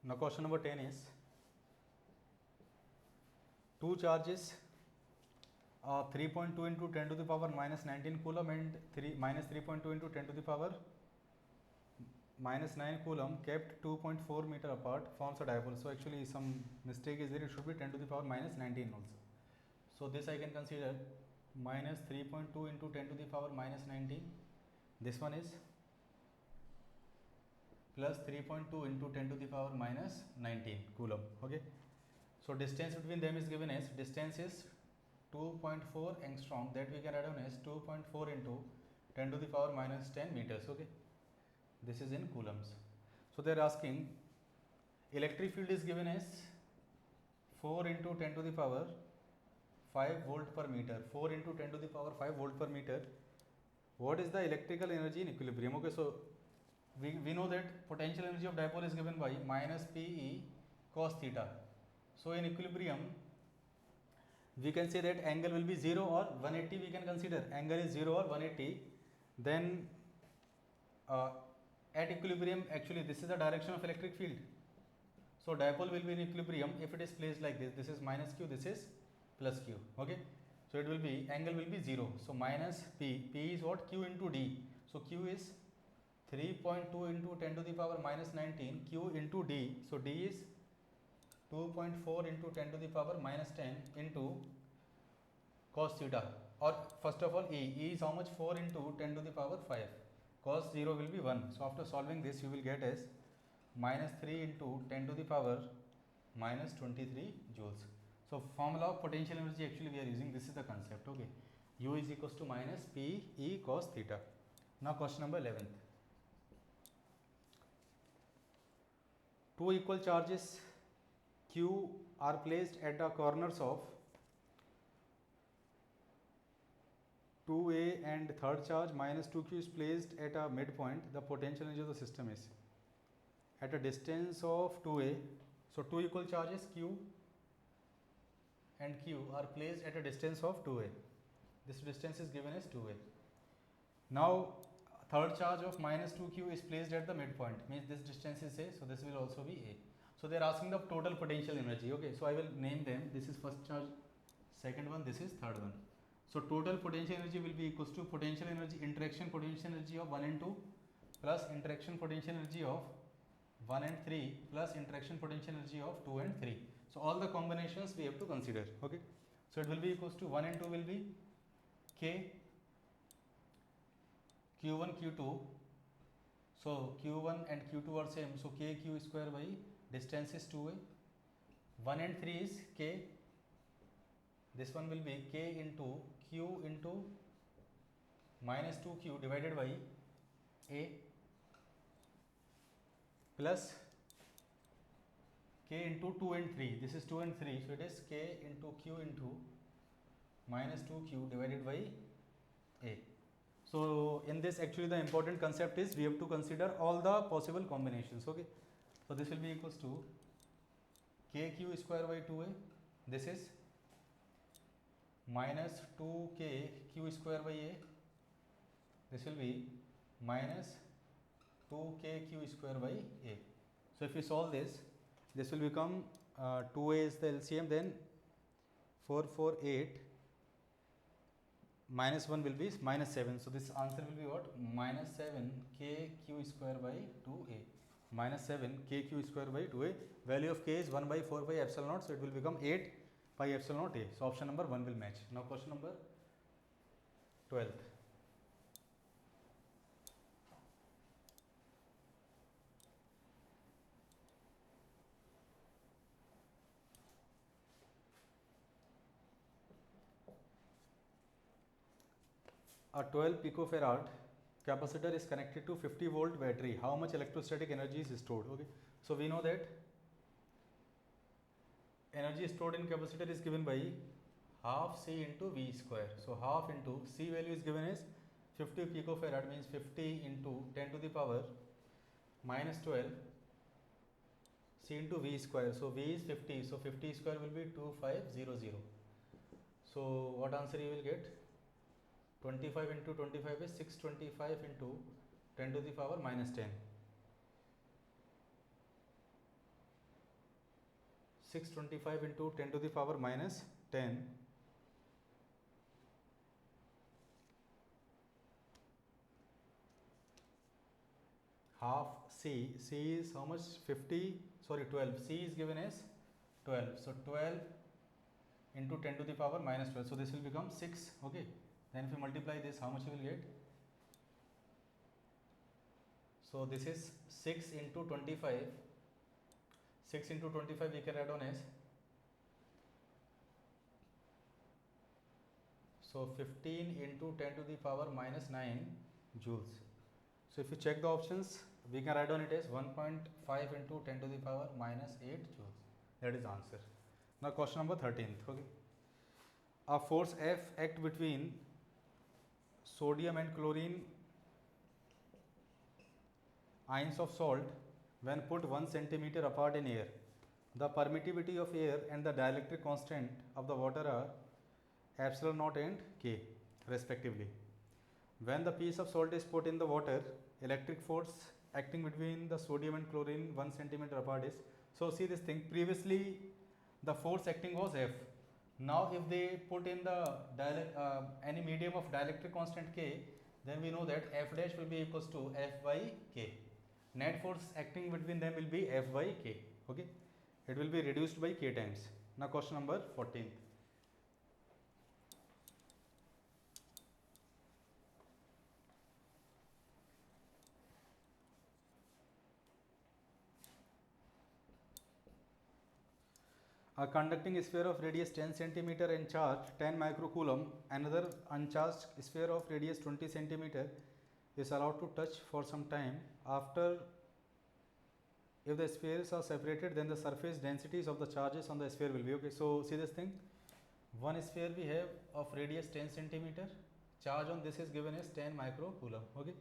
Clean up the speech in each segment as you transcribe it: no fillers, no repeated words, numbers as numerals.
Now question number 10 is two charges 3.2 into 10 to the power minus 19 coulomb and 3.2 into 10 to the power minus 9 coulomb kept 2.4 meter apart forms a dipole. So actually some mistake is there, it should be 10 to the power minus 19 also. So this I can consider minus 3.2 into 10 to the power minus 19. This one is plus 3.2 into 10 to the power minus 19 coulomb. Okay. So distance between them is given as, distance is 2.4 angstrom, that we can write down as 2.4 into 10 to the power minus 10 meters. Okay. This is in coulombs. So they are asking electric field is given as 4 into 10 to the power 5 volt per meter. 4 into 10 to the power 5 volt per meter. What is the electrical energy in equilibrium? Okay, so we know that potential energy of dipole is given by minus Pe cos theta. So in equilibrium we can say that angle will be 0 or 180. We can consider angle is 0 or 180. Then at equilibrium, actually this is the direction of electric field. So dipole will be in equilibrium if it is placed like this. This is minus q, this is plus q. Okay. So it will be, angle will be 0. So minus P is what? Q into D. So Q is 3.2 into 10 to the power minus 19 Q into D. So D is 2.4 into 10 to the power minus 10 into cos theta, or first of all E is how much? 4 into 10 to the power 5. Cos 0 will be 1. So after solving this you will get as minus 3 into 10 to the power minus 23 joules. So formula of potential energy actually we are using, this is the concept. Okay. U is equals to minus P E cos theta. Now question number 11. Two equal charges Q are placed at the corners of 2A and third charge minus 2Q is placed at a midpoint. The potential energy of the system is at a distance of 2A. So two equal charges Q and Q are placed at a distance of 2A. This distance is given as 2A. Now third charge of minus 2Q is placed at the midpoint, means this distance is A, so this will also be A. So they are asking the total potential energy. Okay, so I will name them. This is first charge, second one, this is third one. So total potential energy will be equals to potential energy, interaction potential energy of 1 and 2 plus interaction potential energy of 1 and 3 plus interaction potential energy of 2 and 3. So all the combinations we have to consider. Okay, so it will be equals to 1 and 2 will be K Q1 Q2. So Q1 and Q2 are same, so K Q square by distance is 2A. 1 and 3 is K, this one will be K into Q into minus 2Q divided by A plus K into 2 and 3, this is 2 and 3, so it is K into Q into minus 2Q divided by A. So in this actually the important concept is we have to consider all the possible combinations. Okay. So this will be equals to KQ square by 2A, this is minus 2K Q square by A, this will be minus 2K Q square by A. So if we solve this, this will become 2A is the LCM, then 448 minus 1 will be minus 7. So this answer will be what? Minus 7 K Q square by 2A. Minus 7 K Q square by 2A. Value of K is 1 by 4 by epsilon naught. So it will become 8 by epsilon naught A. So option number 1 will match. Now question number 12. A 12 picofarad capacitor is connected to 50 volt battery. How much electrostatic energy is stored? Okay. So we know that energy stored in capacitor is given by half C into V square. So half into C value is given as 50 picofarad, means 50 into 10 to the power minus 12 C into V square. So V is 50. So 50 square will be 2500. So what answer you will get? 25 into 25 is 625 into 10 to the power minus 10. 625 into 10 to the power minus 10 half C. C is how much? 50, sorry 12. C is given as 12. So 12 into 10 to the power minus 12. So this will become 6. Okay. Then if you multiply this, how much you will get? So this is 6 into 25. 6 into 25 we can add on as. So 15 into 10 to the power minus 9 joules. So if you check the options, we can write on it as 1.5 into 10 to the power minus 8 joules. That is the answer. Now question number 13th. Okay. A force F act between sodium and chlorine ions of salt when put 1 centimeter apart in air. The permittivity of air and the dielectric constant of the water are epsilon naught and K respectively. When the piece of salt is put in the water, electric force acting between the sodium and chlorine 1 centimeter apart is. So see this thing, previously the force acting was F. Now if they put in the any medium of dielectric constant K, then we know that F dash will be equals to F by K. Net force acting between them will be F by K. Okay, it will be reduced by K times. Now question number 14. A conducting sphere of radius 10 centimeter and charge 10 microcoulomb, another uncharged sphere of radius 20 centimeter is allowed to touch for some time. After, if the spheres are separated, then the surface densities of the charges on the sphere will be. Okay, so see this thing, one sphere we have of radius 10 centimeter, charge on this is given as 10 microcoulomb. Okay,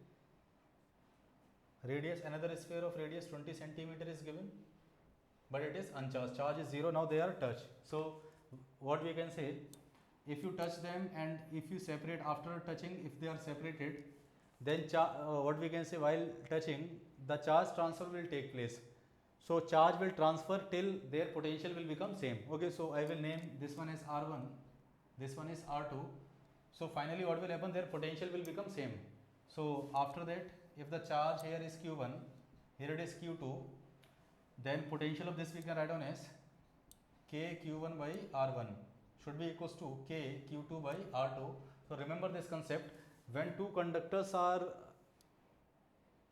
radius, another sphere of radius 20 centimeter is given, but it is uncharged, charge is 0. Now they are touched. So what we can say, if you touch them and if you separate after touching, if they are separated, then what we can say, while touching, the charge transfer will take place. So charge will transfer till their potential will become same. Okay, so I will name this one as R1, this one is R2. So finally what will happen, their potential will become same. So after that, if the charge here is Q1, here it is Q2, then potential of this we can write on as K Q1 by R1 should be equals to K Q2 by R2. So remember this concept, when two conductors are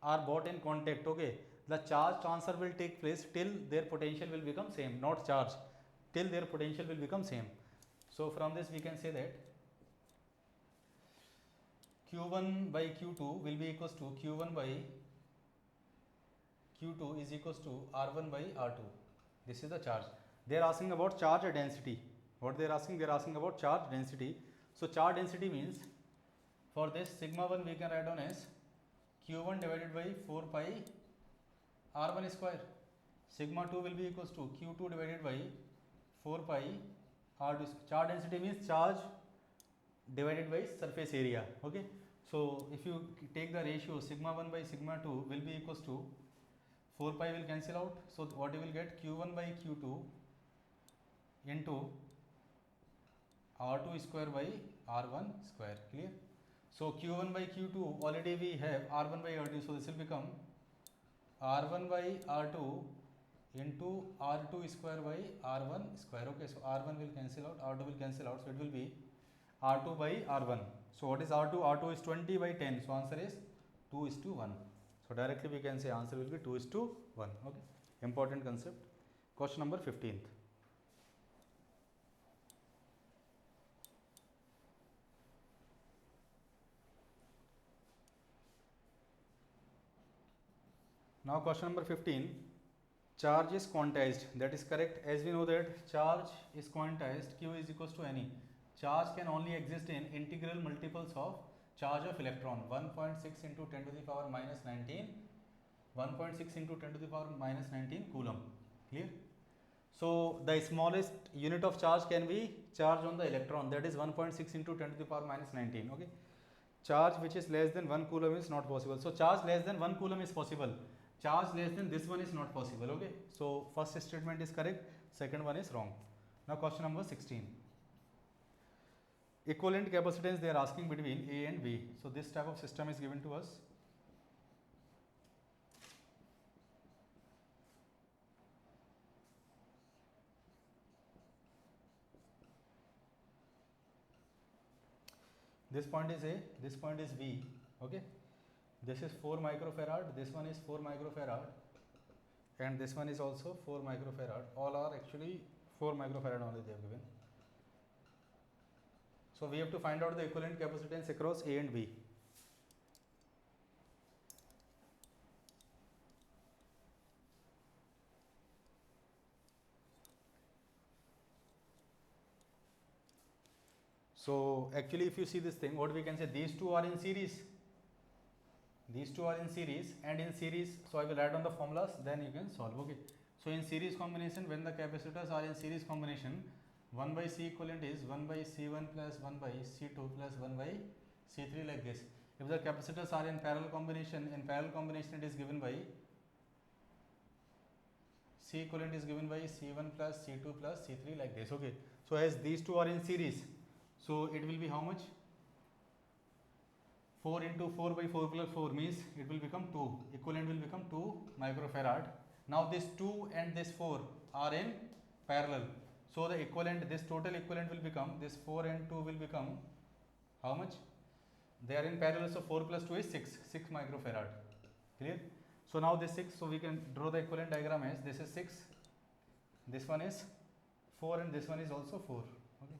brought in contact, okay, the charge transfer will take place till their potential will become same, not charge, till their potential will become same. So from this we can say that Q1 by Q2 will be equals to Q1 by Q2 is equals to R1 by R2. This is the charge. They are asking about charge density. What they are asking? They are asking about charge density. So charge density means, for this sigma 1 we can write down as Q1 divided by 4 pi R1 square. Sigma 2 will be equals to Q2 divided by 4 pi R2. Charge density means charge divided by surface area. Okay. So if you take the ratio, sigma 1 by sigma 2 will be equals to 4 pi will cancel out. So what you will get, Q1 by Q2 into R2 square by R1 square. Clear? So Q1 by Q2 already we have R1 by R2. So this will become R1 by R2 into R2 square by R1 square. Okay, so R1 will cancel out, R2 will cancel out. So it will be R2 by R1. So what is R2? R2 is 20 by 10. So answer is 2:1. So directly we can say answer will be 2:1. Okay, important concept. Question number 15th. Now question number 15. Charge is quantized. That is correct. As we know that charge is quantized, Q is equals to any. Charge can only exist in integral multiples of charge of electron. 1.6 into 10 to the power minus 19. 1.6 into 10 to the power minus 19 coulomb. Clear? So the smallest unit of charge can be charge on the electron, that is 1.6 into 10 to the power minus 19. Okay. Charge which is less than 1 coulomb is not possible. So charge less than 1 coulomb is possible. charge less than this one is not possible. Okay, so first statement is correct, second one is wrong. Now question number 16. Equivalent capacitance they are asking between A and B. So this type of system is given to us. This point is A, this point is B. Okay, this is 4 microfarad, this one is 4 microfarad, and this one is also 4 microfarad. All are actually 4 microfarad only they have given. So we have to find out the equivalent capacitance across A and B. So actually if you see this thing, what we can say, these two are in series. These two are in series, and in series, so I will write on the formulas, then you can solve. Okay. So in series combination, when the capacitors are in series combination, 1 by C equivalent is 1 by C1 plus 1 by C2 plus 1 by C3 like this. If the capacitors are in parallel combination it is given by C equivalent is given by C1 plus C2 plus C3 like this. Okay. So as these two are in series, so it will be how much? 4 into 4 by 4 plus 4 means it will become 2. Equivalent will become 2 microfarad. Now this 2 and this 4 are in parallel. So the equivalent, this total equivalent will become, this 4 and 2 will become how much? They are in parallel, so 4 plus 2 is 6 microfarad. Clear? So now this 6, so we can draw the equivalent diagram as this is 6, this one is 4, and this one is also 4. Okay.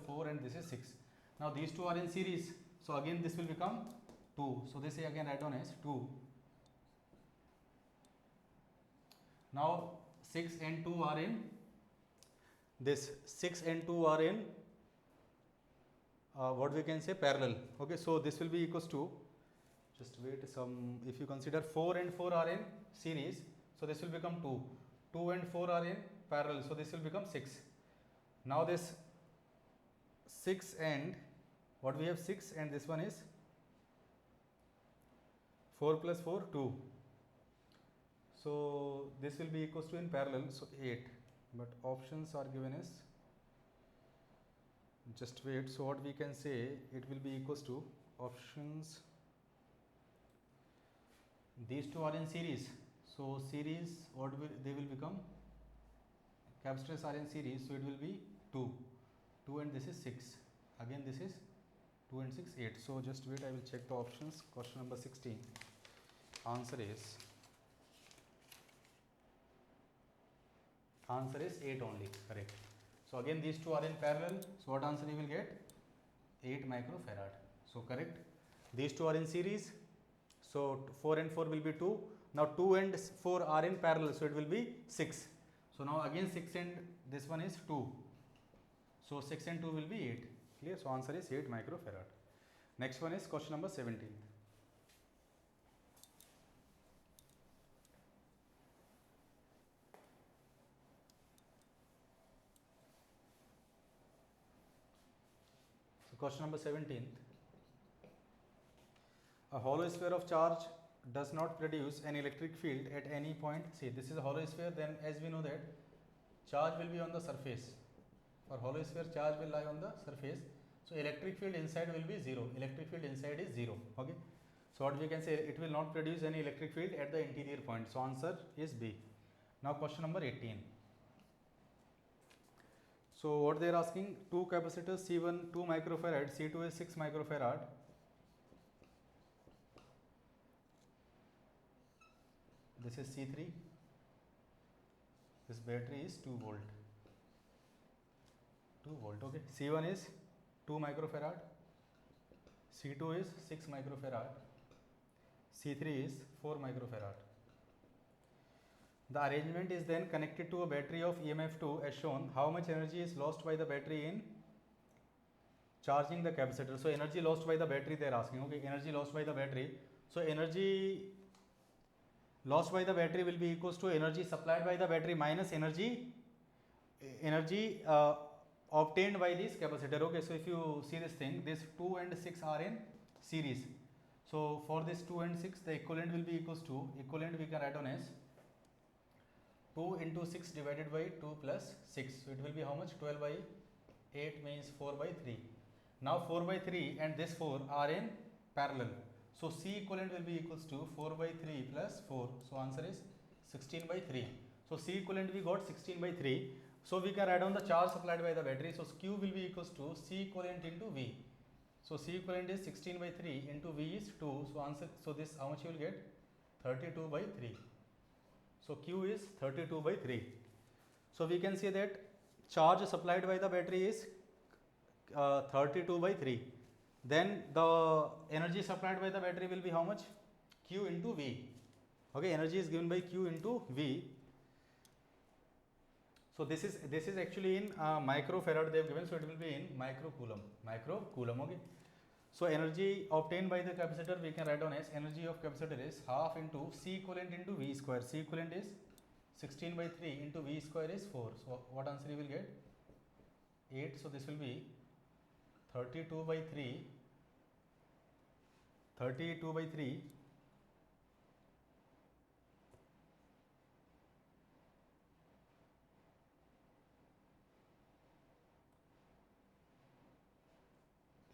4 and this is 6. Now these two are in series, so again this will become 2. So this is again write down as 2. Now 6 and 2 are in this, 6 and 2 are in what we can say parallel. Okay, so this will be equals to, just wait some, if you consider 4 and 4 are in series, so this will become 2. 2 and 4 are in parallel, so this will become 6. Now this 6 and what we have 6 and this one is 4 plus 4 2. So this will be equals to in parallel, so 8, but options are given as, just wait, so what we can say, it will be equals to options, these two are in series, so series what will they will become, capacitors are in series, so it will be 2 and this is 6, again this is 2 and 6 8. So just wait, I will check the options. Question number 16, answer is 8 only, correct. So again these two are in parallel, so what answer you will get? 8 microfarad. So correct. These two are in series, so 4 and 4 will be 2. Now 2 and 4 are in parallel, so it will be 6. So now again 6 and this one is 2. So 6 and 2 will be 8. Clear? So answer is 8 microfarad. Next one is question number 17. So question number 17. A hollow sphere of charge does not produce an electric field at any point. See, this is a hollow sphere, then as we know that charge will be on the surface. For hollow sphere, charge will lie on the surface. So electric field inside will be 0. Electric field inside is 0. Okay. So what we can say, it will not produce any electric field at the interior point. So answer is B. Now question number 18. So what they are asking, two capacitors, C1 2 microfarad, C2 is 6 microfarad. This is C3. This battery is 2 volt. 2 volt. Okay. C1 is 2 microfarad. C2 is 6 microfarad. C3 is 4 microfarad. The arrangement is then connected to a battery of EMF2 as shown. How much energy is lost by the battery in charging the capacitor? So energy lost by the battery they are asking. Okay, energy lost by the battery. So energy lost by the battery will be equals to energy supplied by the battery minus energy obtained by this capacitor. Okay, so if you see this thing, this 2 and 6 are in series. So for this 2 and 6, the equivalent will be equals to, equivalent we can write on as 2 into 6 divided by 2 plus 6. So it will be how much? 12 by 8 means 4 by 3. Now 4 by 3 and this 4 are in parallel. So C equivalent will be equals to 4 by 3 plus 4. So answer is 16 by 3. So C equivalent we got 16 by 3. So we can write down the charge supplied by the battery. So Q will be equals to C equivalent into V. So C equivalent is 16 by 3 into V is 2. So answer, so this how much you will get? 32 by 3. So Q is 32 by 3. So we can say that charge supplied by the battery is 32 by 3. Then the energy supplied by the battery will be how much? Q into V. Okay, energy is given by Q into V. So this is actually in microfarad they have given, so it will be in microcoulomb. Okay. So energy obtained by the capacitor we can write down as energy of capacitor is half into C equivalent into V square. C equivalent is 16 by 3 into V square is 4. So what answer you will get? 8. So this will be 32 by 3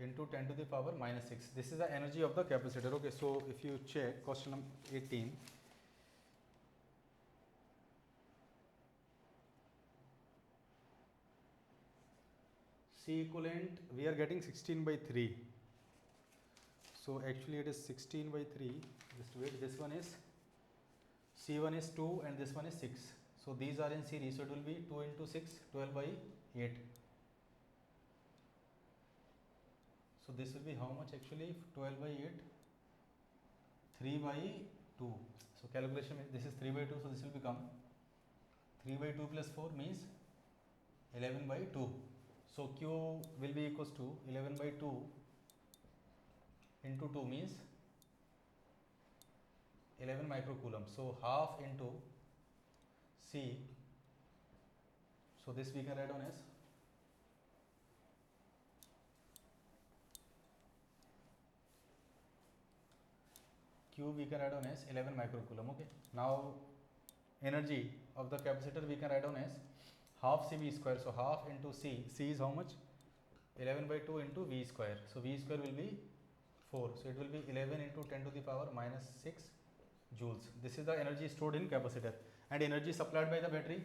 into 10 to the power minus 6. This is the energy of the capacitor. Okay, so if you check question number 18, C equivalent we are getting 16 by 3. So actually it is 16 by 3. Just wait, this one is C1 is 2 and this one is 6. So these are in series. So it will be 2 into 6, 12 by 8. So this will be how much actually? 12 by 8, 3 by 2. So calculation, this is 3 by 2. So this will become 3 by 2 plus 4 means 11 by 2. So Q will be equals to 11 by 2 into 2 means 11 microcoulomb. So half into C. So this we can write on as Q we can write on as 11 microcoulomb. Okay. Now energy of the capacitor we can write on as half CV square. So half into C. C is how much? 11 by 2 into V square. So V square will be 4. So it will be 11 into 10 to the power minus 6 joules. This is the energy stored in capacitor. And energy supplied by the battery.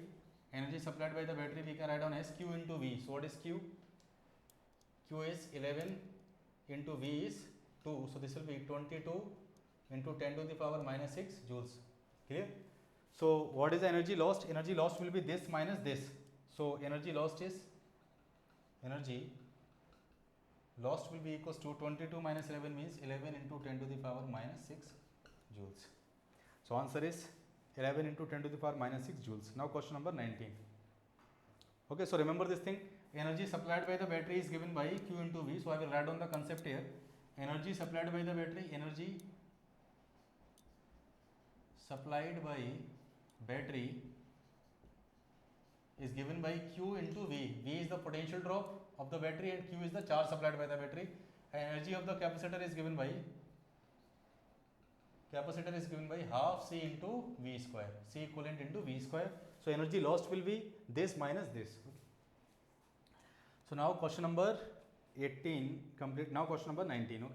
Energy supplied by the battery we can write down as Q into V. So what is Q? Q is 11 into V is 2. So this will be 22 into 10 to the power minus 6 joules. Clear? So what is the energy lost? Energy lost will be this minus this. So energy lost will be equals to 22 minus 11 means 11 into 10 to the power minus 6 joules. So answer is 11 into 10 to the power minus 6 joules. Now question number 19. Okay, so remember this thing, energy supplied by the battery is given by Q into V. So I will write down the concept here. Energy supplied by the battery, energy supplied by battery is given by Q into V. V is the potential drop of the battery and Q is the charge supplied by the battery. And energy of the capacitor is given by half C into V square. C equivalent into V square. So energy lost will be this minus this. So now question number 18 complete. Now question number 19. Okay.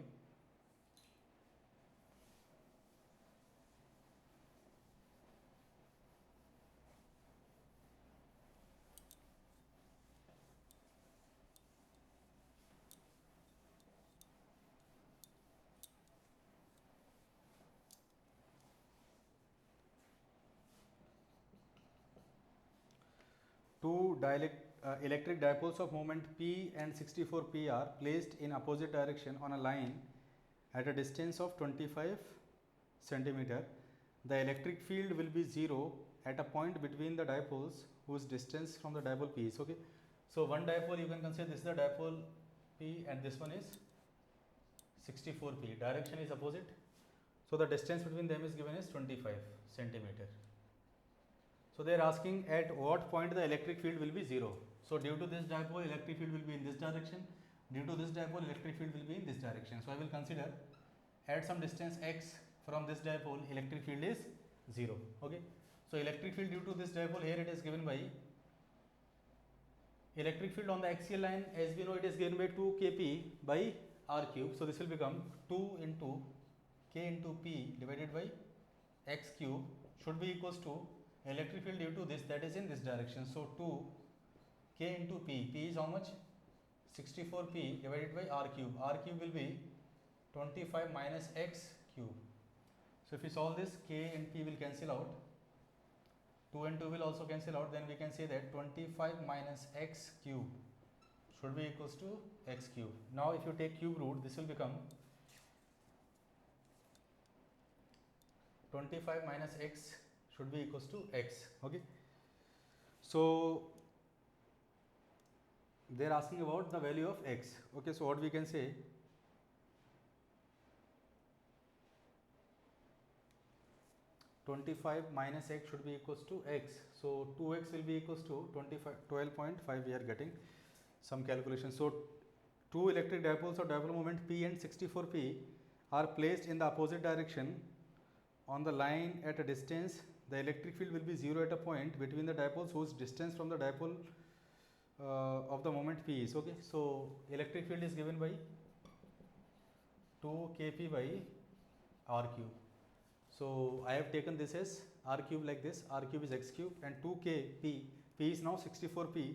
Two electric dipoles of moment P and 64 P are placed in opposite direction on a line at a distance of 25 centimeter. The electric field will be 0 at a point between the dipoles whose distance from the dipole P is. Okay. So one dipole you can consider this is the dipole P and this one is 64 P. Direction is opposite. So the distance between them is given as 25 centimeter. So they are asking at what point the electric field will be 0. So due to this dipole, electric field will be in this direction. Due to this dipole, electric field will be in this direction. So I will consider at some distance x from this dipole, electric field is 0. Okay, so electric field due to this dipole, here it is given by electric field on the axial line, as we know, it is given by 2 kp by r cube. So this will become 2 into k into p divided by x cube should be equals to electric field due to this, that is in this direction. So 2 k into p, p is how much? 64p divided by r cube. R cube will be 25 minus x cube. So if we solve this, k and p will cancel out, 2 and 2 will also cancel out, then we can say that 25 minus x cube should be equals to x cube. Now if you take cube root, this will become 25 minus x should be equals to x. Okay, so they are asking about the value of x. Okay, so what we can say, (25 minus x should be equals to x). So 2x will be equals to 12.5. We are getting some calculation. So two electric dipoles of dipole moment P and 64p are placed in the opposite direction on the line at a distance. The electric field will be 0 at a point between the dipoles whose distance from the dipole of the moment P is. Okay, so electric field is given by 2 kp by r cube. So I have taken this as r cube like this, r cube is x cube, and 2k p, p is now 64p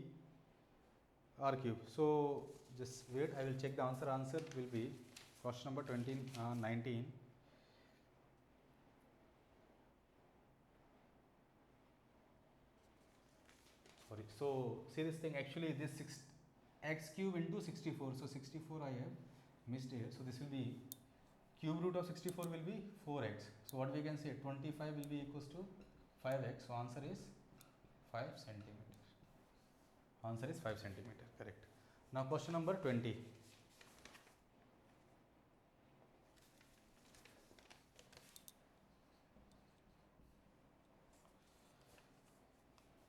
r cube. So just wait, I will check the answer. Answer will be question number 19. Sorry, so see this thing, actually this x cube into 64, so 64 I have missed here, so this will be cube root of 64 will be 4x. So what we can say, 25 will be equals to 5x. So answer is 5 centimeter. Answer is 5 centimeter. Correct. Now question number 20.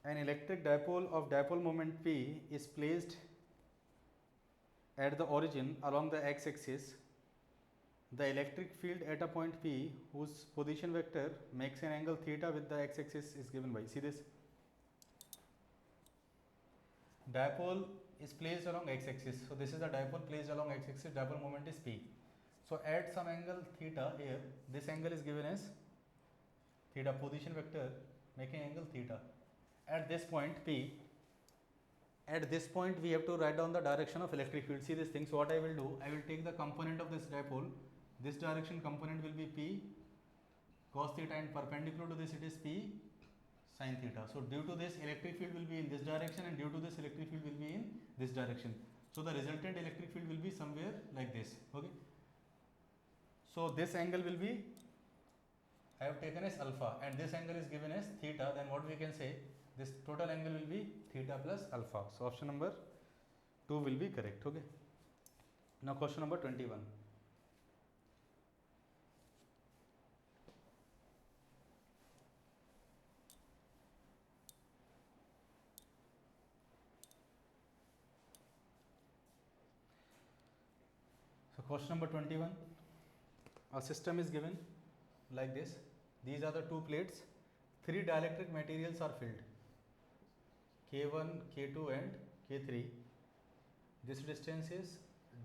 An electric dipole of dipole moment P is placed at the origin along the x-axis. The electric field at a point P whose position vector makes an angle theta with the x-axis is given by, see this, dipole is placed along x-axis. So this is a dipole placed along x-axis, dipole moment is P. So at some angle theta here, this angle is given as theta, position vector making angle theta. At this point P, at this point we have to write down the direction of electric field. See this thing. So what I will do, I will take the component of this dipole. This direction component will be P cos theta, and perpendicular to this it is P sin theta. So due to this, electric field will be in this direction, and due to this, electric field will be in this direction. So the resultant electric field will be somewhere like this. Okay, so this angle will be, I have taken as alpha, and this angle is given as theta. Then what we can say, this total angle will be theta plus alpha. So option number 2 will be correct. Okay, now question number 21. So question number 21, a system is given like this. These are the two plates. 3 dielectric materials are filled, K1, K2 and K3. This distance is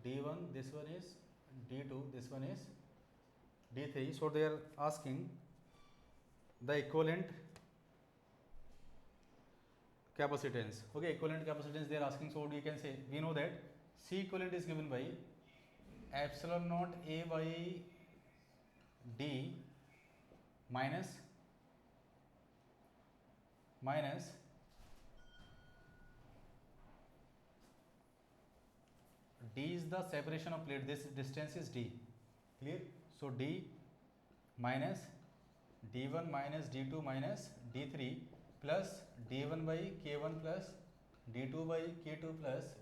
D1, this one is D2, this one is D3. So they are asking the equivalent capacitance. Okay, equivalent capacitance they are asking. So what we can say, we know that C equivalent is given by epsilon naught A by D minus D is the separation of plate, this distance is D, clear? So D minus D1 minus D2 minus D3 plus D1 by K1 plus D2 by K2 plus